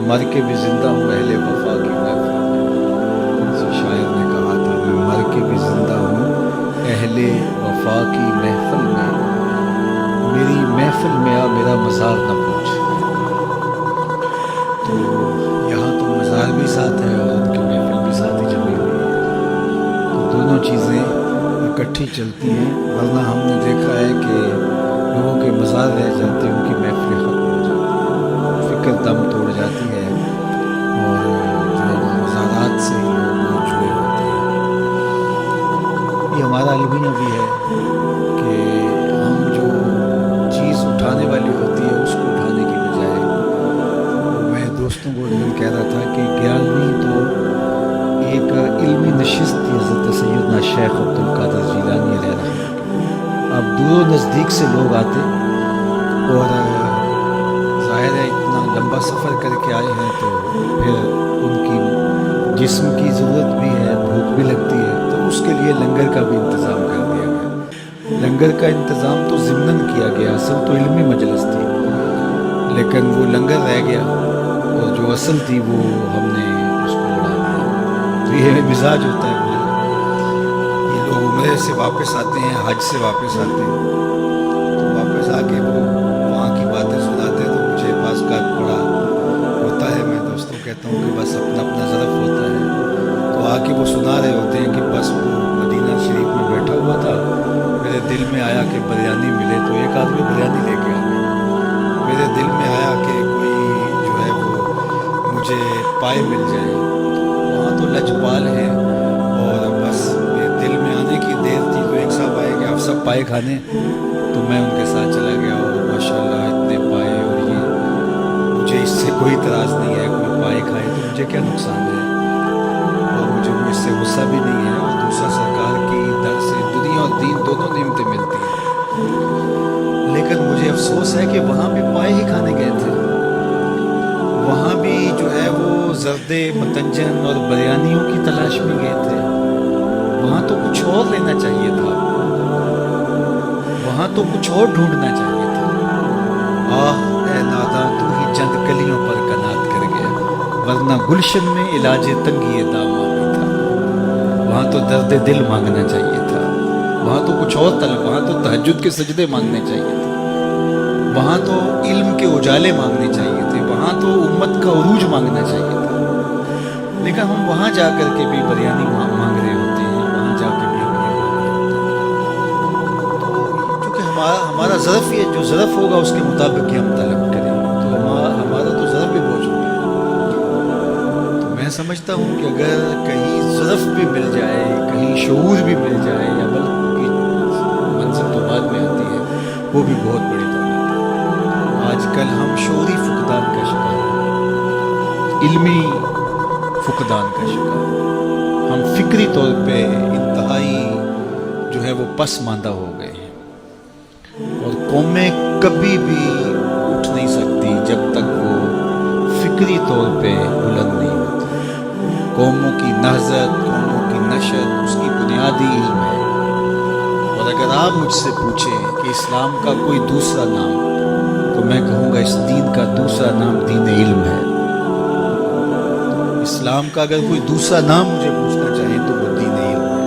مر کے بھی زندہ ہوں اہل وفا کی محفل میں. کسی شاعر نے کہا تھا میں مر کے بھی زندہ ہوں اہل وفا کی محفل میں. میری محفل میں آ میرا مزار نہ پوچھ. تو یہاں تو مزار بھی ساتھ ہے اور ان کی محفل بھی ساتھ ہی جمی ہوئی ہے. تو دونوں چیزیں اکٹھی چلتی ہیں. ورنہ ہم نے دیکھا ہے کہ لوگوں کے مزار رہ جاتے ہیں، ان کی محفلیں ختم ہو جاتی ہیں، فکر دم توڑ جاتی ہے اور جو ہے وہ مزارات سے ہی لوگ جڑے ہوتے ہیں. یہ ہمارا المیہ بھی ہے کہ ہم جو چیز اٹھانے والی ہوتی ہے اس کو اٹھانے کی بجائے، میں دوستوں کو کہہ رہا تھا کہ 11ویں تو ایک علمی نشست تھی حضرت سیدنا شیخ عبدالقادر جیلانی علیہ رحمۃ. اب دور و نزدیک سے لوگ آتے اور ظاہر ہے اتنا لمبا سفر کر کے آئے ہیں تو پھر ان کی جسم کی ضرورت بھی ہے، بھوک بھی لگتی ہے، تو اس کے لیے لنگر کا بھی انتظام کر دیا گیا. لنگر کا انتظام تو ضمناً کیا گیا، اصل تو علمی مجلس تھی، لیکن وہ لنگر رہ گیا اور جو اصل تھی وہ ہم نے اس کو اڑا دیا. تو یہ مزاج ہوتا ہے ہمارا. یہ لوگ عمرے سے واپس آتے ہیں، حج سے واپس آتے ہیں، تو واپس آ کے وہ وہاں کی باتیں سناتے ہیں تو مجھے بعض کا بڑا ہوتا ہے. میں دوستوں کہتا ہوں کہ بس اپنا اپنا ظرف ہوتا ہے. تو آ کے وہ سنا رہے ہوتے ہیں کہ بس وہ مدینہ شریف میں بیٹھا ہوا تھا، میرے دل میں آیا کہ بریانی ملے تو ایک آدمی بریانی لے کے آ گیا. میرے دل میں آیا کہ کوئی جو ہے وہ مجھے پائے مل جائے. وہاں تو لجپال ہیں اور بس دل میں آنے کی دیر تھی تو ایک صاحب آئے کہ آپ سب پائے کھانے، تو میں ان کے ساتھ چلا گیا اور ماشاءاللہ اتنے پائے. اور یہ مجھے اس سے کوئی اعتراض نہیں ہے کہ میں پائے کھائے تو مجھے کیا نقصان ہے، اور مجھے اس سے غصہ بھی نہیں ہے. اور دوسرا سرکار کی در سے دنیا اور دین دونوں نعمتیں ملتی ہیں. لیکن مجھے افسوس ہے کہ وہاں بھی پائے ہی کھانے گئے تھے. وہاں بھی جو ہے وہ زرد متنجن اور بریانیوں کی تلاش میں گئے تھے. وہاں تو کچھ اور لینا چاہیے تھا، وہاں تو کچھ اور ڈھونڈنا چاہیے تھا. آہ اے ناداں تو ہی چند کلیوں پر کنات کر گیا، ورنہ گلشن میں علاج تنگی دام بھی تھا. وہاں تو درد دل مانگنا چاہیے تھا، وہاں تو کچھ اور طلب، وہاں تو تہجد کے سجدے مانگنے چاہیے تھے، وہاں تو علم کے اجالے مانگنے چاہیے تھے، وہاں تو امت کا عروج مانگنا چاہیے تھا. لیکن ہم وہاں جا کر کے بھی بریانی مانگ رہے ہوتے ہیں، وہاں جا کے بھی ہم یہ مانگ رہے ہوتے ہیں. تو چونکہ ہمارا ظرف یہ جو ظرف ہوگا اس کے مطابق ہی ہم طلب کریں گے، تو ہمارا تو ظرف بھی بوجھ ہوگا. تو میں سمجھتا ہوں کہ اگر کہیں ظرف بھی مل جائے، کہیں شعور بھی مل جائے، یا بلکہ منزل تو بعد میں آتی ہے، وہ بھی بہت بڑی دولت ہے. آج کل ہم شعوری فقدان کا شکار ہیں، علمی فقدان کا شکار ہیں. ہم فکری طور پہ انتہائی جو ہے وہ پس ماندہ ہو گئے ہیں، اور قومیں کبھی بھی اٹھ نہیں سکتی جب تک وہ فکری طور پہ بلند نہیں ہوتی. قوموں کی نہضت، قوموں کی نشت، اس کی بنیادی علم ہے. اور اگر آپ مجھ سے پوچھیں کہ اسلام کا کوئی دوسرا نام، تو میں کہوں گا اس دین کا دوسرا نام دین علم ہے. اسلام کا اگر کوئی دوسرا نام مجھے پوچھنا چاہے تو وہ دین علم ہے.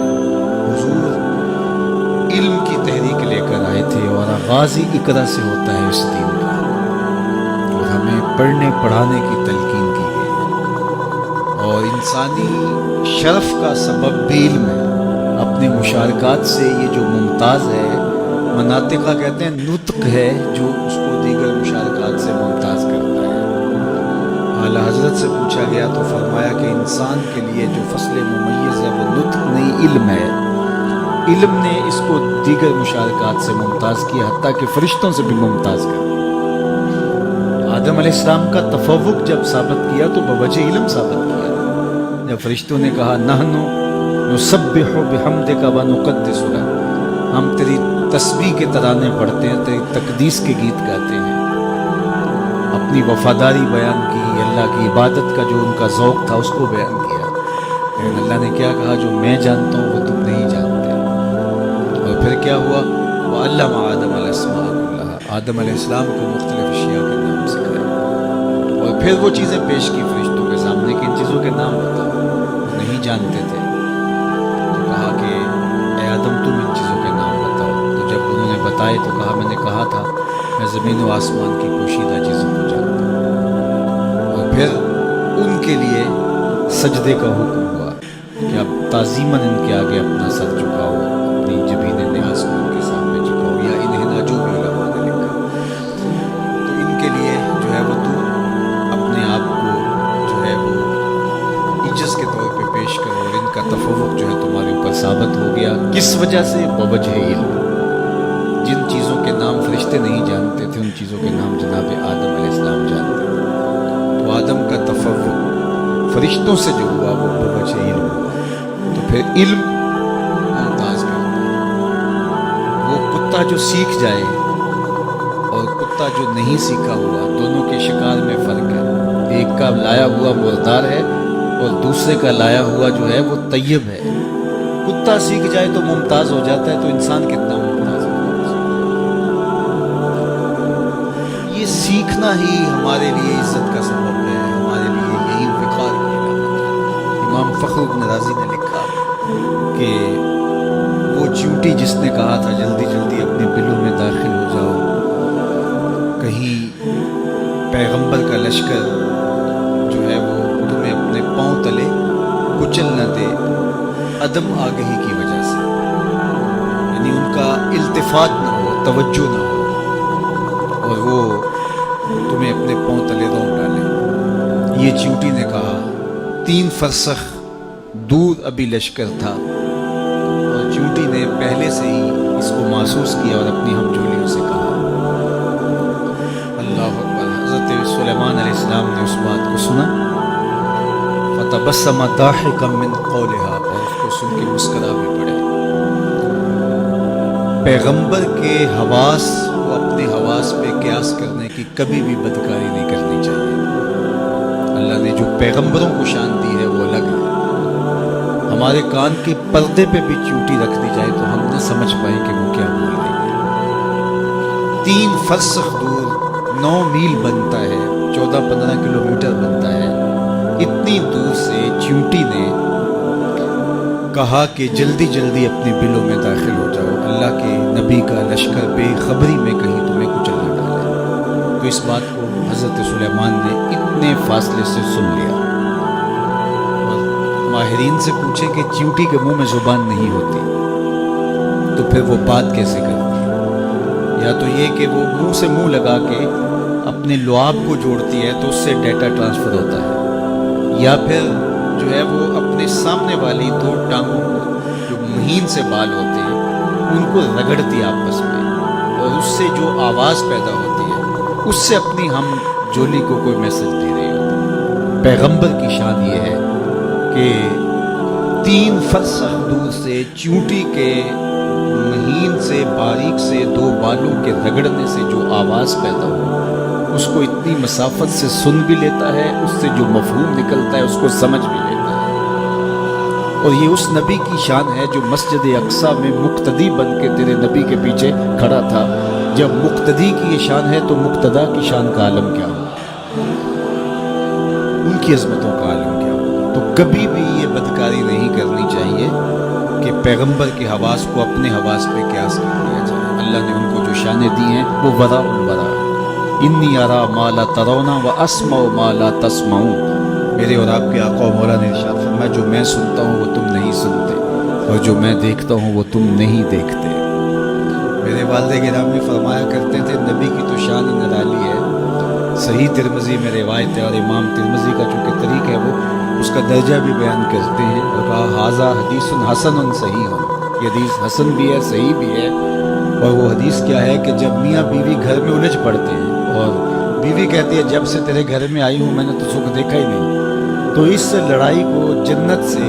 حضور علم کی تحریک لے کر آئے تھے اور آغاز ہی اقرا سے ہوتا ہے اس دین کا، اور ہمیں پڑھنے پڑھانے کی تلقین کی گئی ہے. اور انسانی شرف کا سبب بھی علم ہے. اپنے مشارکات سے یہ جو ممتاز ہے، مناطقہ کہتے ہیں نطق ہے جو اس کو دیگر مشارکات سے ممتاز کرتا ہے. اعلیٰ حضرت سے پوچھا گیا تو فرمایا کہ انسان کے لیے جو فصل ممیز ہے وہ نطق نہیں علم ہے. علم نے اس کو دیگر مشارکات سے ممتاز کیا، حتیٰ کہ فرشتوں سے بھی ممتاز کر دیا. آدم علیہ السلام کا تفوق جب ثابت کیا تو بوجہ علم ثابت کیا. جب فرشتوں نے کہا نحنو نسبح بحمدک ونقدس لک، ہم تیری تسبیح کے ترانے پڑھتے ہیں، تیری تقدیس کے گیت گاتے ہیں، اپنی وفاداری بیان کی، اللہ کی عبادت کا جو ان کا ذوق تھا اس کو بیان کیا. لیکن اللہ نے کیا کہا، جو میں جانتا ہوں وہ تم نہیں جانتے. اور پھر کیا ہوا، وَعَلَّمَ آدَمَ الْأَسْمَاءَ كُلَّهَا، آدم علیہ السلام کو مختلف اشیاء کے نام سکھائے. اور پھر وہ چیزیں پیش کی فرشتوں کے سامنے کہ ان چیزوں کے نام بتاؤ. وہ نہیں جانتے تھے تو کہا کہ اے آدم تم ان چیزوں کے نام بتاؤ. تو جب انہوں نے بتائے تو کہا میں نے کہا تھا میں زمین و آسمان کی پوشیدہ چیزوں کو جانتا ہوں. اور پھر ان کے لیے سجدے کا حکم ہوا کہ اب تعظیماً ان کے آگے اپنا سر جھکاؤ, اپنی جبینیں آسمان کے سامنے جھکاؤ, یا انہیں جو بھی علماء نے لکھا. تو ان کے لیے جو ہے وہ تو اپنے آپ کو جو ہے وہ عجز کے طور پہ پیش کرو, اور ان کا تفوق جو ہے تمہارے اوپر ثابت ہو گیا. کس وجہ سے؟ بوجہ علم. جن چیزوں کے نام فرشتے نہیں جانتے تھے ان چیزوں کے نام جناب آدم علیہ السلام جانتے تھے. تو آدم کا تفوق فرشتوں سے جو ہوا وہ بوجہ علم ہوا. تو پھر علم ممتاز کرتا ہے. وہ کتا جو سیکھ جائے اور کتا جو نہیں سیکھا ہوا, دونوں کے شکار میں فرق ہے. ایک کا لایا ہوا مردار ہے اور دوسرے کا لایا ہوا جو ہے وہ طیب ہے. کتا سیکھ جائے تو ممتاز ہو جاتا ہے, تو انسان کتنا ممتاز ہوگا. یہ سیکھنا ہی ہمارے لیے عزت کا سبب ہے, ہمارے لیے یہی وقار کی علامت ہے. امام فخر بن رازی نے لکھا کہ وہ چیونٹی جس نے کہا تھا جلدی جلدی اپنے بلوں میں داخل ہو جاؤ, کہیں پیغمبر کا لشکر جو ہے وہ تمہیں اپنے پاؤں تلے کچل نہ دے, عدم آگہی کی وجہ سے, یعنی ان کا التفات نہ ہو, توجہ نہ ہو, اور وہ تمہیں اپنے پاؤں تلے روند ڈالے. یہ چیونٹی نے کہا. 3 فرسخ دور ابھی لشکر تھا اور چیونٹی نے پہلے سے ہی اس کو محسوس کیا اور اپنی ہمجولیوں سے کہا. اللہ اکبر. حضرت سلیمان علیہ السلام نے اس بات کو سنا, فتبسم ضاحکا من قولها, اور اس کو سن کے مسکرا بھی پڑے. پیغمبر کے حواس کو اپنے حواس پہ قیاس کرنے کی کبھی بھی بدکاری نہیں کرنی چاہیے. اللہ نے جو پیغمبروں کو شان دی ہے وہ الگ ہے. ہمارے کان کے پردے پہ بھی چیونٹی رکھ دی جائے تو ہم نہ سمجھ پائیں کہ وہ کیا بول رہی ہے. 3 فرسخ دور 9 میل بنتا ہے, 14-15 کلومیٹر بنتا ہے. اتنی دور سے چیونٹی نے کہا کہ جلدی جلدی اپنے بلوں میں داخل ہو جاؤ, اللہ کے نبی کا لشکر بے خبری میں کہیں تمہیں کچل نہ ڈالے. تو اس بات کو حضرت سلیمان نے اتنے فاصلے سے سن لیا. اور ماہرین سے پوچھے کہ چیونٹی کے منہ میں زبان نہیں ہوتی تو پھر وہ بات کیسے کرتی ہے؟ یا تو یہ کہ وہ منہ سے منہ لگا کے اپنے لعاب کو جوڑتی ہے تو اس سے ڈیٹا ٹرانسفر ہوتا ہے, یا پھر جو ہے وہ اپنے سامنے والی 2 ٹانگوں کو جو مہین سے بال ہوتے ہیں ان کو رگڑتی آپس میں, اور اس سے جو آواز پیدا ہوتی ہے اس سے اپنی ہم جولی کو کوئی میسج دے رہی ہوتی. پیغمبر کی شان یہ ہے کہ 3 فرسخ دور سے چیونٹی کے مہین سے باریک سے 2 بالوں کے رگڑنے سے جو آواز پیدا ہو اس کو اتنی مسافت سے سن بھی لیتا ہے, اس سے جو مفہوم نکلتا ہے اس کو سمجھ بھی لیتا ہے. اور یہ اس نبی کی شان ہے جو مسجد اقصیٰ میں مقتدی بن کے تیرے نبی کے پیچھے کھڑا تھا. جب مقتدی کی یہ شان ہے تو مقتدا کی شان کا عالم کیا ہو, ان کی عظمتوں کا عالم کیا ہو. تو کبھی بھی یہ بدکاری نہیں کرنی چاہیے کہ پیغمبر کے حواس کو اپنے حواس پہ قیاس کر لیا جائے. اللہ نے ان کو جو شانیں دی ہیں وہ وراء الورا. انی ارا ما لا ترون و اسمع ما لا تسمعون. میرے اور آپ کے آقا و مولا نے ارشاد فرمایا جو میں سنتا ہوں وہ تم نہیں سنتے, اور جو میں دیکھتا ہوں وہ تم نہیں دیکھتے. میرے والد گرامی فرمایا کرتے تھے نبی کی تو شان ہی نرالی ہے. صحیح ترمذی میں روایت ہے, اور امام ترمذی کا چونکہ طریق ہے وہ اس کا درجہ بھی بیان کرتے ہیں, اور کہا ھذا حدیث حسن صحیح. یہ حدیث حسن بھی ہے, صحیح بھی ہے. اور وہ حدیث کیا ہے کہ جب میاں بیوی گھر میں الجھ پڑتے ہیں اور بیوی کہتی ہے جب سے تیرے گھر میں آئی ہوں میں نے تو سکھ دیکھا ہی نہیں, تو اس لڑائی کو جنت سے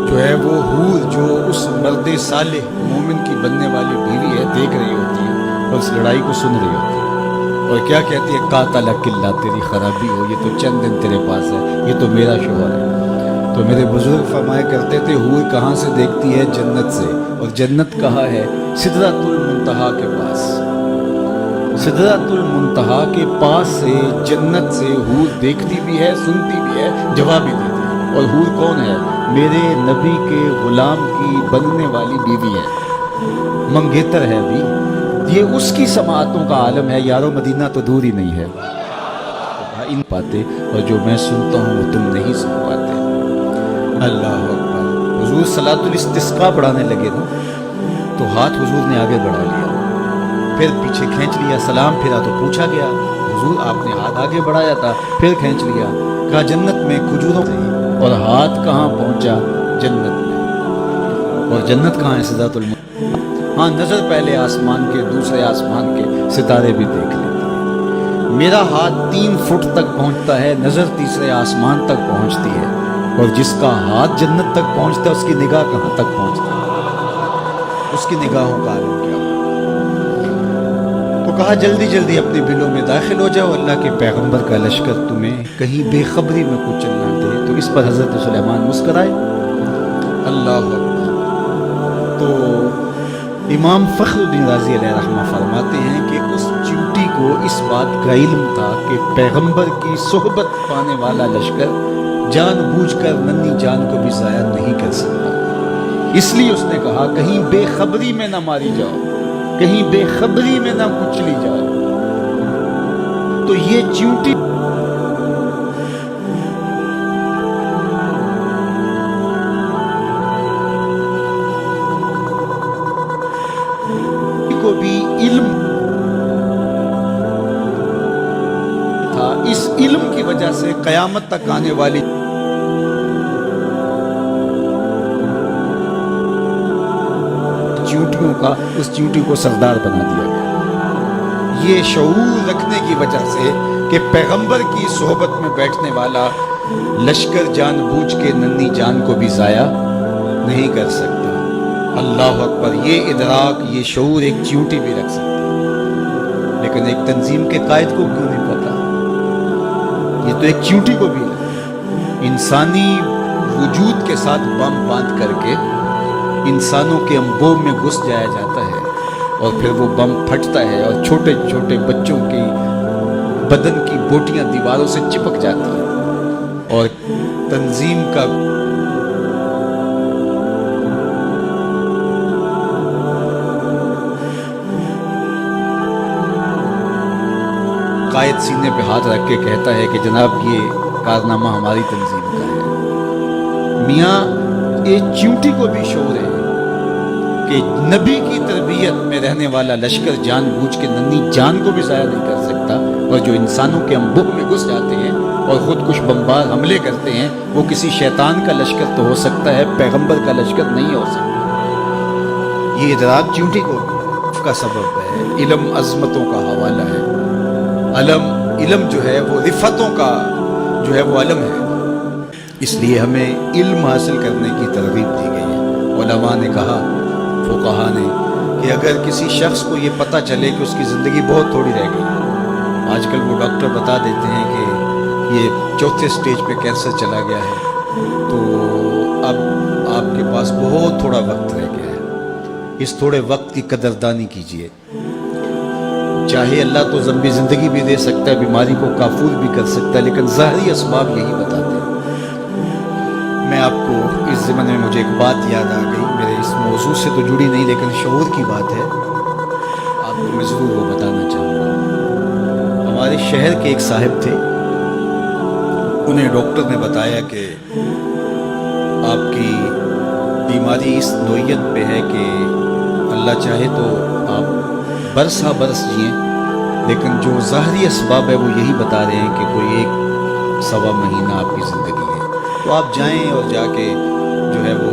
جو ہے وہ حور جو اس مرد صالح مومن کی بننے والی بیوی ہے دیکھ رہی ہوتی ہے اور اس لڑائی کو سن رہی ہوتی ہے, اور کیا کہتی ہے قاتلک اللہ, تیری خرابی ہو, یہ تو چند دن تیرے پاس ہے, یہ تو میرا شوہر ہے. تو میرے بزرگ فرمایا کرتے تھے حور کہاں سے دیکھتی ہے؟ جنت سے. اور جنت کہاں ہے؟ سدرۃ المنتہا کے پاس. सिदरतुल मुंतहा के पास से जन्नत से हूर देखती भी है, सुनती भी है, जवाब भी देती है। और हूर कौन है? मेरे नबी के गुलाम की बनने वाली बीवी है, मंगेतर है अभी। ये उसकी समातों का आलम है यारो, मदीना तो दूर ही नहीं है। इन पाते और जो मैं सुनता हूँ वो तुम नहीं सुन पाते। अल्लाह अकबर। हुजूर सलातुल इस्तिस्का पढ़ाने लगे ना, तो हाथ हुजूर ने आगे बढ़ा लिया, फिर पीछे खींच लिया, सलाम फिरा तो पूछा गया, हुजूर आपने हाथ आगे बढ़ाया था, फिर खींच लिया, कहा जन्नत में खजूरों से, और हाथ कहाँ पहुँचा? जन्नत में। और जन्नत कहाँ है? सिदरतुल मुंतहा। हाँ, नज़र पहले आसमान के, दूसरे आसमान के सितारे भी देख लेती है। मेरा हाथ 3 फुट तक पहुँचता है, नज़र तीसरे आसमान तक पहुँचती है, और जिसका हाथ जन्नत तक पहुँचता है उसकी निगाह कहाँ तक पहुँचती है? उसकी निगाहों का आलम क्या हो? तो कहा जल्दी जल्दी अपने बिलों में दाखिल हो जाओ, अल्लाह के पैगंबर का लश्कर तुम्हें कहीं बेखबरी में कुछ चलना दे। तो इस पर हज़रत सुलेमान मुस्कराए। अल्लाह अकबर। तो इमाम फ़खरुद्दीन राज़ी अलैहि रहमा फरमाते हैं कि उस चींटी को इस बात का इल्म था कि पैगंबर की सोहबत पाने वाला लश्कर जानबूझकर नन्ही जान को भी ज़ाया नहीं कर सकता। इसलिए उसने कहा कहीं बेखबरी में ना मारी जाओ, कहीं बेखबरी में ना कुचली जाओ। तो ये चींटी को भी इल्म था, इस इल्म की वजह से कयामत तक आने वाली चींटियों का उस चींटी को सरदार बना दिया गया। ये शऊर रखने की वजह से कि पैगंबर की सोहबत में बैठने वाला लश्कर जानबूझ के नन्ही जान को भी ज़ाया नहीं कर सकता। अल्लाह अकबर। ये इदराक, ये शऊर एक चींटी भी रख सकती है, लेकिन एक तंजीम के कायद को क्यों नहीं पता? ये तो एक चींटी को भी है। इंसानी वजूद के साथ बम बांध करके इंसानों के अंबों में घुस जाया जाता है, और फिर वो बम फटता है और छोटे छोटे बच्चों की बदन की बोटियां दीवारों से चिपक जाती हैं, और तंजीम का कायद सीने पे हाथ रख के कहता है कि जनाब ये कारनामा हमारी तंजीम का है। मियाँ ये चींटी को भी शौर है कि नबी की तरबियत में रहने वाला लश्कर जानबूझ के नन्ही जान को भी ज़ाया नहीं कर सकता, और जो इंसानों के अंबों में घुस जाते हैं और ख़ुद कुछ बमबार हमले करते हैं, वो किसी शैतान का लश्कर तो हो सकता है, पैगंबर का लश्कर नहीं हो सकता। ये इदराक चींटी को का सबब है। इल्म अज़मतों का हवाला है। इल्म जो है वो रिफ़तों का जो है वो अलम है। इसलिए हमें इल्म हासिल करने की तरगीब दी गई है। उलमा ने कहा, फुक़हा ने, कि अगर किसी शख्स को ये पता चले कि उसकी ज़िंदगी बहुत थोड़ी रह गई, आजकल वो डॉक्टर बता देते हैं कि ये 4थे स्टेज पे कैंसर चला गया है, तो अब आपके पास बहुत थोड़ा वक्त रह गया है, इस थोड़े वक्त की कदरदानी कीजिए। चाहे अल्लाह तो लंबी ज़िंदगी भी दे सकता है, बीमारी को काफूर भी कर सकता है, लेकिन ज़ाहरी असबाब यही बताते हैं। मैं आपको इस ज़माने में मुझे एक बात याद आ गई, मेरे इस मौजू से तो जुड़ी नहीं लेकिन शऊर की बात है, आपको मैं ज़रूर वो बताना चाहूँगा। हमारे शहर के एक साहिब थे, उन्हें डॉक्टर ने बताया कि आपकी बीमारी इस नोयत पे है कि अल्लाह चाहे तो आप बरसा बरस जिए, लेकिन जो ज़ाहरी असबाब है वो यही बता रहे हैं कि कोई 1-1.25 महीना आपकी ज़िंदगी है। तो आप जाएं और जाके जो है वो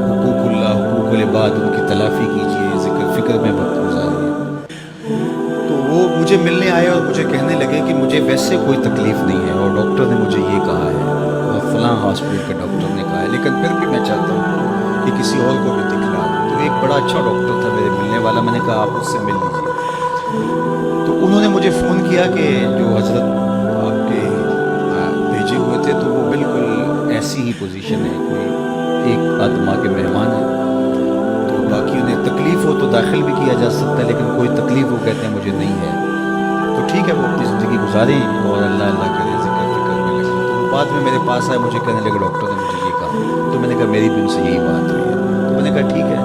हुकूकुल्लाह हुकूकुल इबाद उनकी तलाफ़ी कीजिए, ज़िक्र फ़िक्र में वक्त गुजारिए। तो वो मुझे मिलने आए और मुझे कहने लगे कि मुझे वैसे कोई तकलीफ़ नहीं है, और डॉक्टर ने मुझे ये कहा है, और फ़लाँ हॉस्पिटल के डॉक्टर ने कहा है, लेकिन फिर भी मैं चाहता हूँ कि किसी और को भी दिखला। तो एक बड़ा अच्छा डॉक्टर था मेरे मिलने वाला, मैंने कहा आप उससे मिल लीजिए। तो उन्होंने मुझे फ़ोन किया कि जो हज़रत आपके भेजे हुए थे तो वो बिल्कुल ऐसी ही पोजीशन है, कोई एक आदमा के मेहमान है, तो बाकी उन्हें तकलीफ़ हो तो दाखिल भी किया जा सकता है, लेकिन कोई तकलीफ़ वो कहते हैं मुझे नहीं है। गुजारी और अल्लाह अल्लाह करे, जिक्र फिक्र में लगे। तो बाद में मेरे पास आया, मुझे कहने लगे डॉक्टर ने मुझे ये कहा। तो मैंने कहा मेरी भी उनसे यही बात हुई है। तो मैंने कहा ठीक है,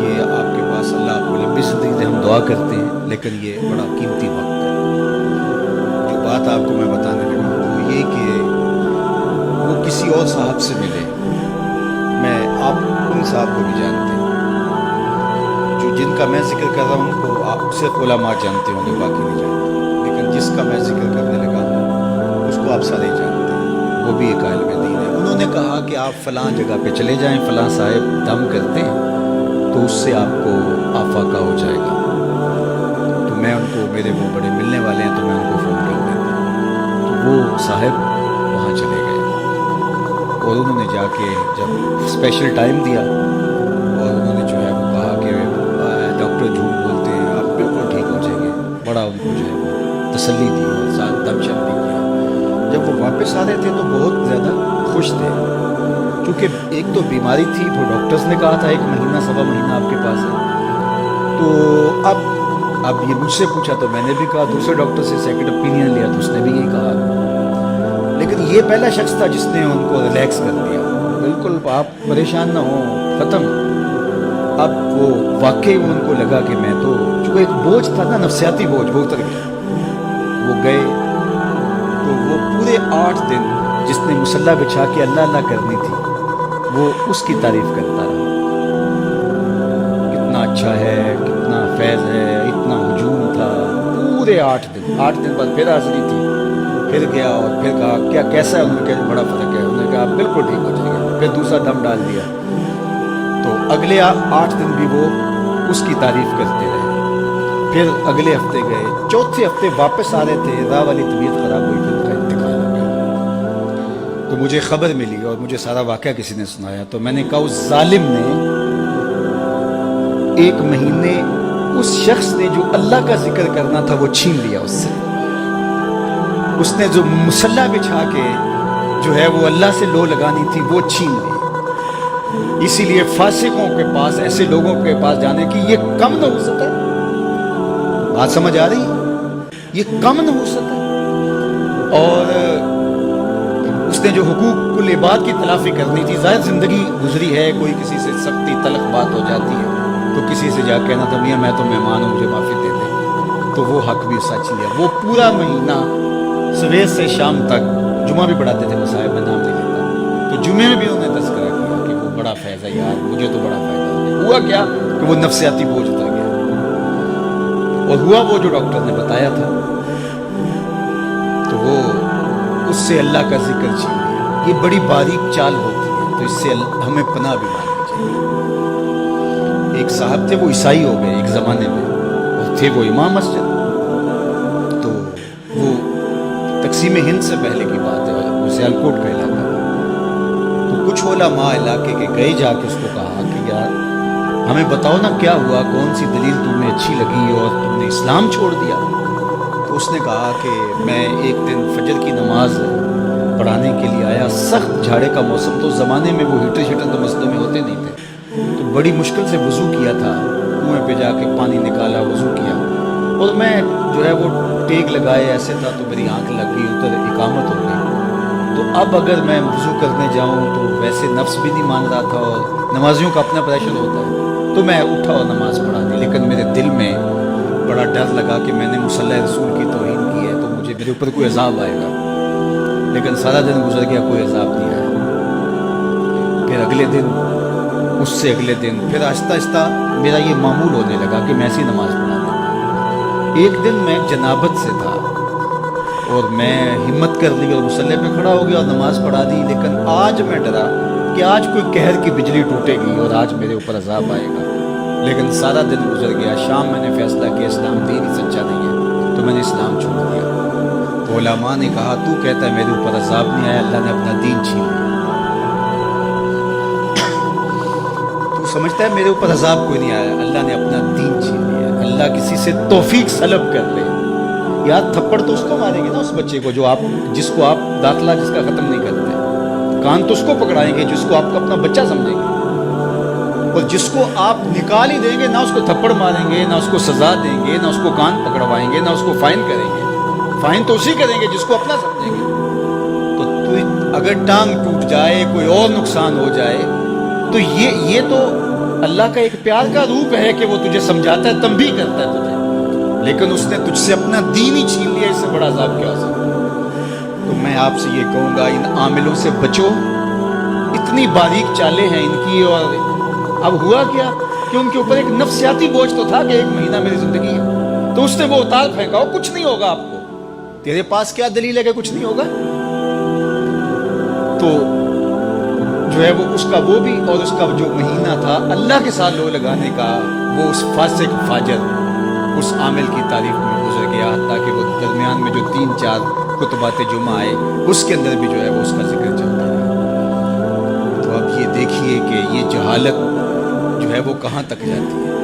ये आपके पास अल्लाह आपको लंबी ज़िंदगी दे, हम दुआ करते हैं, लेकिन ये बड़ा कीमती वक्त है। जो बात आपको मैं बताने लगा वो ये कि वो किसी और साहब से मिले, मैं आप उन साहब को भी जानते हैं, जो जिनका मैं जिक्र कर रहा हूँ उनको आप सिर्फ उलमा जानते होंगे, बाकी नहीं जानते, लेकिन जिसका मैं जिक्र करने लगा हूँ उसको आप सारे जानते हैं, वो भी एक आलिम दीन है। उन्होंने कहा कि आप फ़लाँ जगह पे चले जाएं, फ़लाँ साहिब दम करते हैं तो उससे आपको आफाका हो जाएगा। तो मैं उनको, मेरे वो बड़े मिलने वाले हैं, तो मैं उनको फ़ोन कर देता हूँ। तो वो साहिब वहाँ चले गए और उन्होंने जाके जब स्पेशल टाइम दिया और उन्होंने जो है वो कहा कि डॉक्टर झूठ बोलते हैं, आप बिल्कुल ठीक हो जाएंगे। बड़ा उनको जो है वो तसल्ली दी और साथ दमशम भी किया। जब वो वापस आ रहे थे तो बहुत ज़्यादा खुश थे, क्योंकि एक तो बीमारी थी, वो डॉक्टर्स ने कहा था 1 महीना सवा महीना आपके पास है। तो अब ये मुझसे पूछा तो मैंने भी कहा, दूसरे डॉक्टर से सेकंड ओपिनियन लिया तो उसने भी यही कहा। लेकिन ये पहला शख्स था जिसने उनको रिलैक्स कर दिया, बिल्कुल आप परेशान ना हो, ख़त्म। अब वो वाकई उनको लगा कि मैं तो, चूँकि एक बोझ था ना, नफसियाती बोझ, वो उतर गया। वो गए तो वो पूरे 8 दिन जिसने मुसल्ला बिछा के अल्लाह अल्लाह करनी थी वो उसकी तारीफ़ करता रहा, कितना अच्छा है, कितना फैज़ है, इतना हुजूम था। पूरे 8 दिन बाद फिर हाज़िरी थी, फिर गया और फिर कहा क्या कैसा है, उन्होंने कहा बड़ा फ़र्क है। उन्होंने कहा बिल्कुल ठीक हो जाएगा। फिर दूसरा दम डाल दिया। तो अगले 8 दिन भी वो उसकी तारीफ़ करते रहे। फिर अगले हफ्ते गए, चौथे हफ्ते वापस आ रहे थे, राह वाली तबीयत ख़राब हुई, फिर उनका इंतकाल हो गया। तो मुझे ख़बर मिली और मुझे सारा वाक़या किसी ने सुनाया। तो मैंने कहा उस जालिम ने 1 महीने उस शख्स ने जो अल्लाह का जिक्र करना था वो छीन लिया उससे। उसने जो मुसल्ला बिछा के जो है वो अल्लाह से लो लगानी थी वो छीन ली। इसीलिए फासिकों के पास, ऐसे लोगों के पास जाने की ये कम न हो सकता है। बात समझ आ रही है? ये कम न हो सकता है। और उसने जो हुकूकुल इबाद की तलाफी करनी थी, ज़ाहिर ज़िंदगी गुजरी है, कोई किसी से सख्ती तलख बात हो जाती है तो किसी से जा कहना था मियाँ मैं तो मेहमान हूँ, मुझे माफ़ी दे दे, तो वो हक भी सच लिया। वो पूरा महीना सवेर से शाम तक जुमा भी पढ़ाते थे वो साहिब, मैं नाम नहीं लेता। तो जुमे में भी उन्होंने तस्करा किया कि वो बड़ा फैज़ है यार, मुझे तो बड़ा फ़ायदा हो गया। हुआ क्या कि वो नफसियाती बोझ उतर गया और हुआ वो जो डॉक्टर ने बताया था। तो वो उससे अल्लाह का जिक्र छीन लिया। ये बड़ी बारीक चाल होती है, तो इससे हमें पनाह भी मांगनी चाहिए। एक साहब थे, वो ईसाई हो गए एक ज़माने में, और थे वो इमाम मस्जिद। तो वो तकसीम हिंद से पहले की बात है, वो सियालकोट का इलाका था। तो कुछ उलमा इलाके के गए, जाके उसको कहा कि यार हमें बताओ ना क्या हुआ, कौन सी दलील तुम्हें अच्छी लगी और तुमने इस्लाम छोड़ दिया। तो उसने कहा कि मैं एक दिन फजर की नमाज पढ़ाने के लिए आया, सख्त झाड़े का मौसम, तो ज़माने में वो हीटर शीटर तो मस्जिदों में होते नहीं थे, तो बड़ी मुश्किल से वज़ू किया था, कुएँ पे जाके पानी निकाला, वज़ू किया, और मैं जो है वो टेक लगाए ऐसे था तो मेरी आंख लग गई, उधर इकामत हो गई। तो अब अगर मैं वज़ू करने जाऊँ तो वैसे नफ्स भी नहीं मान रहा था और नमाजियों का अपना प्रेशर होता है, तो मैं उठा और नमाज़ पढ़ा दी। लेकिन मेरे दिल में बड़ा डर लगा कि मैंने मुसल्ला रसूल की तौहीन की है तो मुझे मेरे ऊपर कोई अज़ाब आएगा। लेकिन सारा दिन गुजर गया, कोई अज़ाब नहीं आया। फिर अगले दिन, उससे अगले दिन, फिर आहिस्ता आहिस्ता मेरा ये मामूल होने लगा कि मैं ऐसी नमाज़ पढ़ा देता। एक दिन मैं जनाबत से था और मैं हिम्मत कर ली और मुसल्ले पे खड़ा हो गया और नमाज़ पढ़ा दी। लेकिन आज मैं डरा कि आज कोई कहर की बिजली टूटेगी और आज मेरे ऊपर अज़ाब आएगा। लेकिन सारा दिन गुजर गया। शाम मैंने फैसला किया इस्लाम दीन ही सच्चा नहीं है, तो मैंने इस्लाम छोड़ दिया। तो उलमा ने कहा तू कहता है मेरे ऊपर अज़ाब नहीं आया, अल्लाह ने अपना दीन छीन लिया। तू समझता है मेरे ऊपर अज़ाब कोई नहीं आया, अल्लाह ने अपना दीन छीन लिया। अल्लाह किसी से तौफीक सलब कर ले, यार थप्पड़ तो उसको मारेंगे ना, उस बच्चे को जिसको आप दाखिला जिसका ख़त्म नहीं करते, कान तो उसको पकड़ाएंगे जिसको आपका अपना बच्चा समझेंगे, और जिसको आप निकाल ही देंगे ना उसको थप्पड़ मारेंगे, ना उसको सज़ा देंगे, ना उसको कान पकड़वाएंगे, ना उसको फाइन करेंगे। फाइन तो उसी करेंगे जिसको अपना समझेंगे। तो अगर टांग टूट जाए, कोई और नुकसान हो जाए, तो ये तो अल्लाह का एक प्यार का रूप है कि वो तुझे समझाता है, तंबीह करता है तुझे, लेकिन उसने तुझसे अपना दीन ही छीन लिया, इससे बड़ा अज़ाब क्या हो सकता है। तो मैं आपसे ये कहूँगा, इन आमिलों से बचो, इतनी बारीक चालें हैं इनकी। और अब हुआ क्या कि उनके ऊपर एक नफ्सियाती बोझ तो था कि 1 महीना मेरी जिंदगी है, तो उसने वो उतार फेंका, हो कुछ नहीं होगा आपको, तेरे पास क्या दलील है कि कुछ नहीं होगा। तो जो है वो उसका वो भी, और उसका जो महीना था अल्लाह के साथ लो लगाने का, वो उस फासिक फाजर उस आमिल की तारीफ में गुजर गया, ताकि वो दरमियान में जो 3-4 खुतबात जुमा आए उसके अंदर भी जो है वो उसका जिक्र चलता है। तो अब ये देखिए कि ये जहालत जो है वो कहाँ तक जाती है।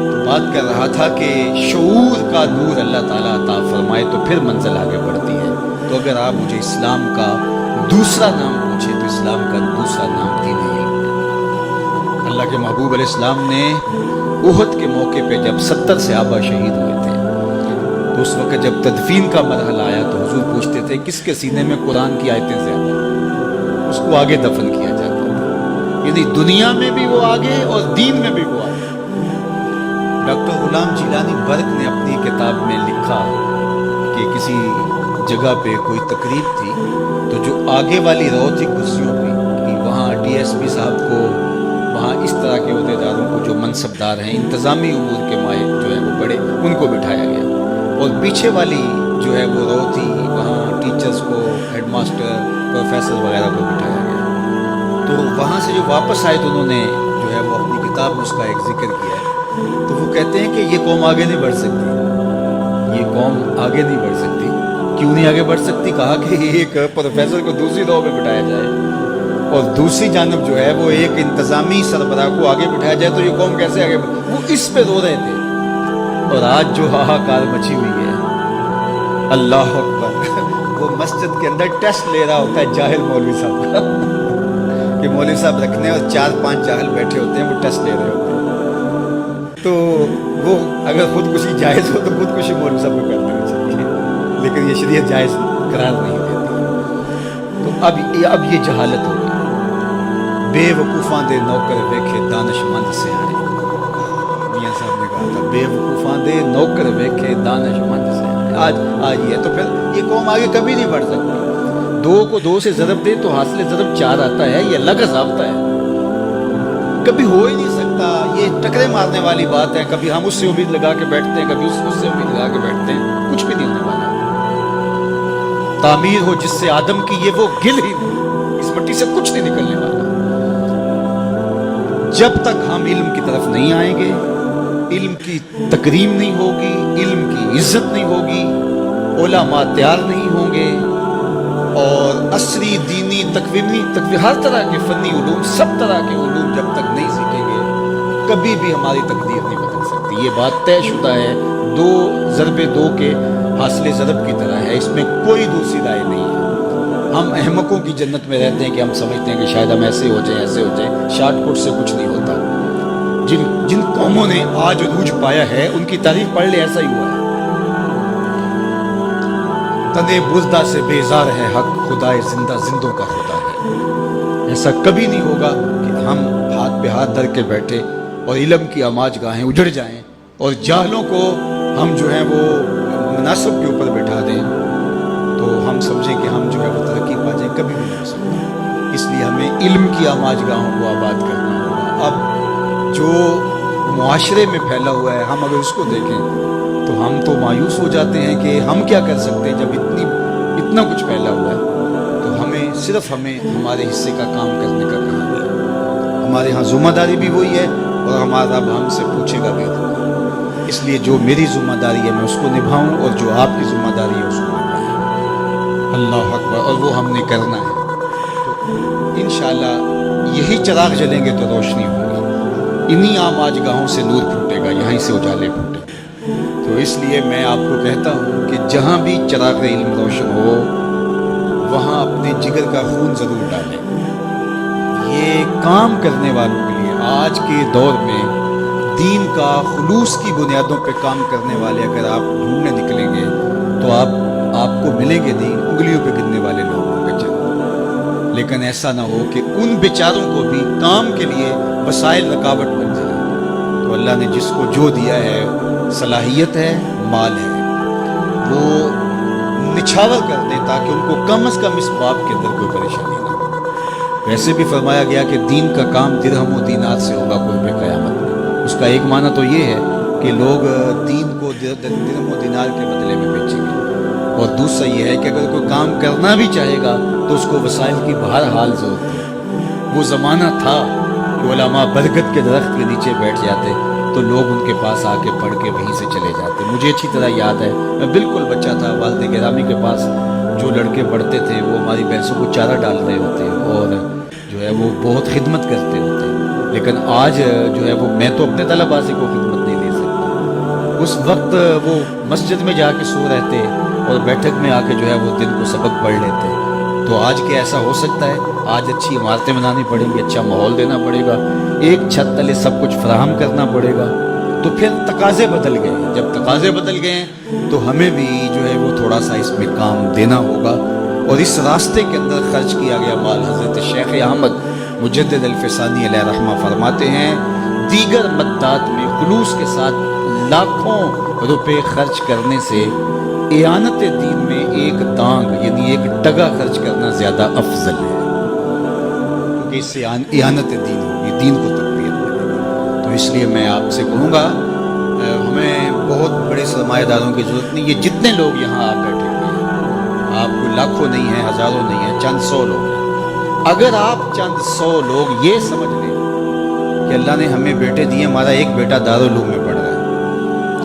तो बात कर रहा था कि शऊर का नूर अल्लाह ताला अता फरमाए तो फिर मंजिल आगे बढ़ती है। तो अगर आप मुझे इस्लाम का दूसरा नाम पूछे तो इस्लाम का दूसरा नाम दीन इल्म। अल्लाह के महबूब अलैहिस्सलाम ने उहद के मौके पे जब 70 सहाबा शहीद हुए थे, तो उस वक्त जब तदफीन का मरहला आया तो हुजूर पूछते थे किसके सीने में कुरान की आयतें ज़्यादा, उसको आगे दफन किया जाता था। यानी दुनिया में भी वो आगे और दीन में भी वो आगे। डॉक्टर गुलाम जिलानी बर्क ने अपनी किताब में लिखा कि किसी जगह पे कोई तकरीब थी, तो जो आगे वाली रो थी कुर्सियों की, कि वहाँ DSP साहब को, वहाँ इस तरह के अहदेदारों को जो मनसबदार हैं, इंतज़ामी उमूर के माहिर जो है वो बड़े, उनको बिठाया गया। और पीछे वाली जो है वो रो थी, वहाँ टीचर्स को, हेडमास्टर, प्रोफेसर वगैरह को बिठाया गया। तो वहाँ से जो वापस आए तो उन्होंने जो है वो अपनी किताब में उसका एक जिक्र किया है। तो वो कहते हैं कि ये कौम आगे नहीं बढ़ सकती, ये कौम आगे नहीं बढ़ सकती। क्यों नहीं आगे बढ़ सकती? कहा कि एक प्रोफेसर को दूसरी रो में बिठाया जाए और दूसरी जानब जो है वो एक इंतज़ामी सरबराह को आगे बिठाया जाए, तो ये कौम कैसे आगे बढ़े। वो इस पे रो रहे थे। और आज जो हाहाकार मची हुई है, अल्लाह अकबर, वो मस्जिद के अंदर टेस्ट ले रहा होता है जाहिल मौलवी साहब का कि मौलवी साहब रखने और 4-5 जाहिल बैठे होते हैं, वो टेस्ट ले रहे होते हैं। तो वो अगर खुदकुशी जायज़ हो तो खुदकुशी मौलवी साहब को कर देनी चाहिए, लेकिन ये शरीयत जायज़ करार नहीं देती। तो अब ये जहालत हो गई। बेवकूफ़ां दे नौकर वेखे दानिशमंद से आए, मियाँ साहब ने कहा था, बेवकूफ़ां दे नौकर वेखे दानिशमंद से आए। आज ये, तो फिर ये कौम आगे कभी नहीं बढ़ सकती। 2 को 2 से ज़रब दे तो हासिल ज़रब 4 आता है, ये अल्लाह का ज़ाब्ता है, कभी हो ही नहीं सकता। ये टकरे मारने वाली बात है, कभी हम उससे उम्मीद लगा के बैठते हैं, कभी उससे उम्मीद लगा के बैठते हैं, कुछ भी नहीं होने वाला। तामीर हो जिससे आदम की, ये वो गिल ही नहीं, इस मिट्टी से कुछ नहीं निकलने वाला। जब तक हम इल्म की तरफ नहीं आएंगे, इल्म की तकरीम नहीं होगी, इल्म की इज्जत नहीं होगी, उलमा तैयार नहीं होंगे, और असरी दीनी तकवीमी हर तरह के फ़नी उलूम, सब तरह के उलूम जब तक नहीं सीखेंगे, कभी भी हमारी तकदीर नहीं बदल सकती। ये बात तयशुदा है, 2 ज़रबे 2 के हासिल ज़रब की तरह है, इसमें कोई दूसरी राय नहीं है। हम अहमकों की जन्नत में रहते हैं कि हम समझते हैं कि शायद हम ऐसे हो जाएं, ऐसे हो जाएं, शॉर्टकट से कुछ नहीं होता। जिन कौमों ने आज अरूज पाया है, उनकी तारीफ पढ़ ले, ऐसा ही हुआ है। तने बुज़दा से बेजार है हक, खुदाए जिंदा जिंदों का खुदा है। ऐसा कभी नहीं होगा कि हम हाथ पे हाथ धर के बैठे और इल्म की आमाज गाहें उजड़ जाएं और जाहलों को हम जो है वो मुनासिब के ऊपर बैठा दें, तो हम समझें कि हम जो है वो तरक्की पा जाएं, कभी भी नहीं हो सकता। इसलिए हमें इल्म की आमाज गाहों को आबाद करना होगा। अब जो मुआशरे में फैला हुआ है, हम अगर उसको देखें तो हम तो मायूस हो जाते हैं कि हम क्या कर सकते हैं जब इतना कुछ फैला हुआ है। तो हमें हमारे हिस्से का काम करने का कहा गया। हमारे यहाँ ज़िम्मेदारी भी वही है और हमारा रब हमसे पूछेगा भी। इसलिए जो मेरी ज़िम्मेदारी है मैं उसको निभाऊं और जो आपकी ज़िम्मेदारी है उसको निभाएं। अल्लाह अकबर। और वो हमने करना है। तो इंशाअल्लाह यही चिराग जलेंगे तो रोशनी होगी, इन्हीं आम आजगाहों से नूर फूटेगा, यहीं से उजाले फूटेंगे। तो इसलिए मैं आपको कहता हूँ कि जहाँ भी चिराग इल्म रोशन हो वहाँ अपने जिगर का खून ज़रूर डालें। ये काम करने वालों के लिए आज के दौर में दीन का खुलूस की बुनियादों पे काम करने वाले अगर आप ढूंढने निकलेंगे तो आप آپ کو ملیں گے نہیں، انگلیوں پہ گننے والے لوگ ہوں گے جنت، لیکن ایسا نہ ہو کہ ان بیچاروں کو بھی کام کے لیے وسائل رکاوٹ بن جائے۔ تو اللہ نے جس کو جو دیا ہے، صلاحیت ہے، مال ہے، وہ نچھاور کر دیں تاکہ ان کو کم از کم اس باب کے اندر کوئی پریشانی نہ ہو۔ ویسے بھی فرمایا گیا کہ دین کا کام درہم و دینار سے ہوگا قرب قیامت میں۔ اس کا ایک معنی تو یہ ہے کہ لوگ دین کو درہم و دینار کے بدلے میں بیچیں گے، اور دوسرا یہ ہے کہ اگر کوئی کام کرنا بھی چاہے گا تو اس کو وسائل کی بہرحال ضرورت ہے۔ وہ زمانہ تھا کہ علماء برگد کے درخت کے نیچے بیٹھ جاتے تو لوگ ان کے پاس آ کے پڑھ کے وہیں سے چلے جاتے۔ مجھے اچھی طرح یاد ہے، میں بالکل بچہ تھا، والد گرامی کے پاس جو لڑکے پڑھتے تھے وہ ہماری بھینسوں کو چارہ ڈال رہے ہوتے اور جو ہے وہ بہت خدمت کرتے ہوتے، لیکن آج جو ہے وہ میں تو اپنے طلباء سے کوئی خدمت نہیں لے سکتا۔ اس وقت وہ مسجد میں جا کے سو رہتے اور بیٹھک میں آ کے جو ہے وہ دن کو سبق پڑھ لیتے۔ تو آج کیا ایسا ہو سکتا ہے؟ آج اچھی عمارتیں بنانی پڑیں گی، اچھا ماحول دینا پڑے گا، ایک چھت تلے سب کچھ فراہم کرنا پڑے گا۔ تو پھر تقاضے بدل گئے ہیں، جب تقاضے بدل گئے ہیں تو ہمیں بھی جو ہے وہ تھوڑا سا اس میں کام دینا ہوگا، اور اس راستے کے اندر خرچ کیا گیا مال حضرت شیخ احمد مجدد الفسانی علیہ رحمہ فرماتے ہیں، دیگر مدات میں خلوص کے ساتھ لاکھوں روپے خرچ کرنے سے اعانت دین میں ایک دانگ یعنی ایک ٹگا خرچ کرنا زیادہ افضل ہے، کیونکہ اس سے اعانت دین ہوگی، دین کو تقویت ملے گی۔ تو اس لیے میں آپ سے کہوں گا، ہمیں بہت بڑے سرمایہ داروں کی ضرورت نہیں، یہ جتنے لوگ یہاں آپ بیٹھے ہوئے ہیں، آپ کو لاکھوں نہیں ہیں، ہزاروں نہیں ہیں، چند سو لوگ ہیں۔ اگر آپ چند سو لوگ یہ سمجھ لیں کہ اللہ نے ہمیں بیٹے دیے، ہمارا ایک بیٹا دارالعلوم میں پڑھ رہا ہے،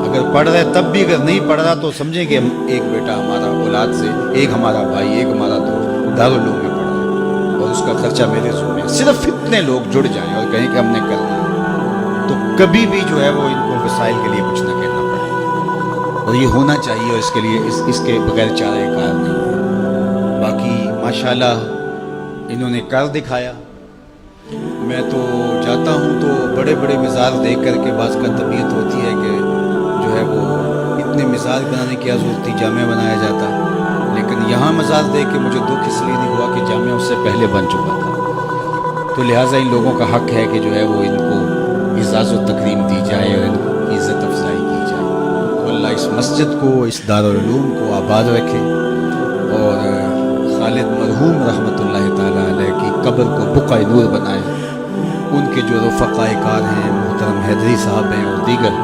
اگر پڑھ رہا ہے تب بھی اگر نہیں پڑھ رہا تو سمجھیں کہ ایک بیٹا ہمارا اولاد سے، ایک ہمارا بھائی، ایک ہمارا دوست دارالعلوم میں پڑھ رہا ہے اور اس کا خرچہ میرے ذمہ ہے۔ صرف اتنے لوگ جڑ جائیں اور کہیں کہ ہم نے کرنا ہے، تو کبھی بھی جو ہے وہ ان کو وسائل کے لیے کچھ نہ کہنا پڑے گا، اور یہ ہونا چاہیے، اور اس کے لیے اس کے بغیر چارہ کار نہیں ہے۔ باقی ماشاءاللہ انہوں نے کر دکھایا۔ میں تو جاتا ہوں تو بڑے بڑے مزار دیکھ کر کے بعض کا طبیعت ہوتی ہے کہ جو ہے وہ اتنے مزار بنانے کی ضرورت تھی، جامع بنایا جاتا، لیکن یہاں مزار دیکھ کے مجھے دکھ اس لیے نہیں ہوا کہ جامع اس سے پہلے بن چکا تھا۔ تو لہٰذا ان لوگوں کا حق ہے کہ جو ہے وہ ان کو اعزاز و تکریم دی جائے اور ان کو عزت افزائی کی جائے۔ تو اللہ اس مسجد کو، اس دارالعلوم کو آباد رکھے، اور خالد مرحوم رحمۃ اللہ تعالیٰ علیہ کی قبر کو بقعہ نور بنائے۔ ان کے جو رفقائے کار ہیں، محترم حیدری صاحب ہیں اور دیگر،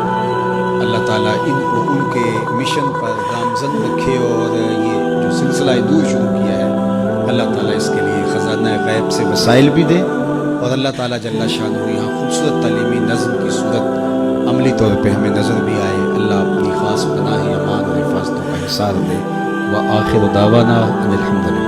اللہ تعالیٰ ان کو ان کے مشن پر گامزن رکھے، اور یہ جو سلسلہ نور شروع کیا ہے، اللہ تعالیٰ اس کے لیے خزانہ غیب سے وسائل بھی دے، اور اللہ تعالیٰ جل شانہ یہاں خوبصورت تعلیمی نظم کی صورت عملی طور پہ ہمیں نظر بھی آئے۔ اللہ اپنی خاص پناہ امان اور حفاظتوں کا حصار دے۔ وآخر دعوانا ان الحمدللہ۔